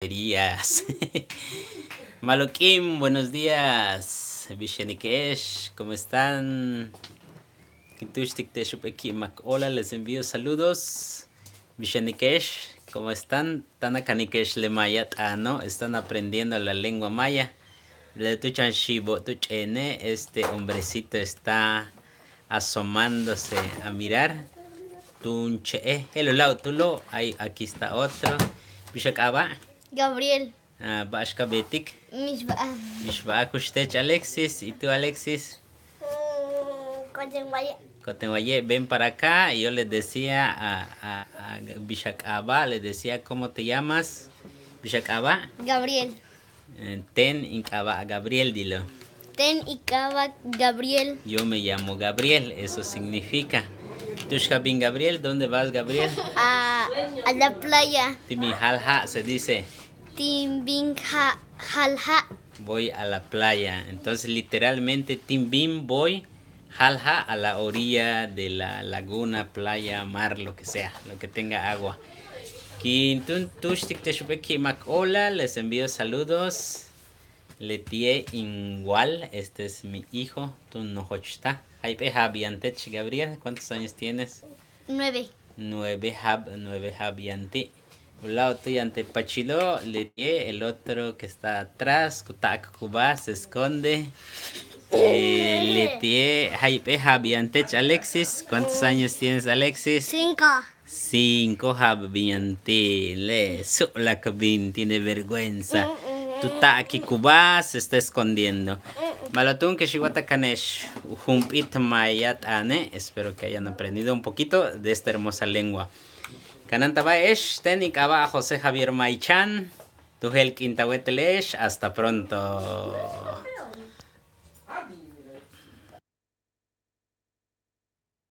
Días. Maloquín, buenos días. Vishenikesh, ¿cómo están? Hola, les envío saludos. Vishenikesh, ¿cómo están? Tanakanikesh le mayat, ¿no? Están aprendiendo la lengua maya. Le tuchan shibo tuchene, este hombrecito está asomándose a mirar. Tunche, hello, lau, tulo, aquí está otro. Bishakaba. Gabriel. Bashka Betik. Mishba. Mishba Kushtech Alexis. ¿Y tú, Alexis? Cotenguaya. Cotenguaye, ven para acá. Y yo le decía a Bishakaba, le decía, ¿cómo te llamas? Bishakaba. Gabriel. Ten Inkaba, Gabriel, dilo. Ten Ikaba Gabriel. Yo me llamo Gabriel, eso significa. Tushkabin Gabriel, ¿dónde vas, Gabriel? A la playa. Timi Halha se dice. Timbin Halha. Voy a la playa. Entonces, literalmente, Timbim voy, Halha a la orilla de la laguna, playa, mar, lo que sea, lo que tenga agua. Hola, les envío saludos. Letie Ingual, este es mi hijo, tú no hochta. Gabriel, ¿cuántos años tienes? 9. 9 Habiante. Un lado estoy ante Pachilo, Letie, el otro que está atrás, Kutak Kuba, se esconde. Letie, Habiantech, Alexis. ¿Cuántos años tienes, Alexis? 5. 5 Habiante. Le, la cabin, tiene vergüenza. Tutaki Kuba se está escondiendo. Malatun que Shiwata Kanesh, Humpit Mayat Ane. Espero que hayan aprendido un poquito de esta hermosa lengua. Kanantabaesh, Tenikaba José Javier Maichan, Tujel Quintahuetelesh, hasta pronto.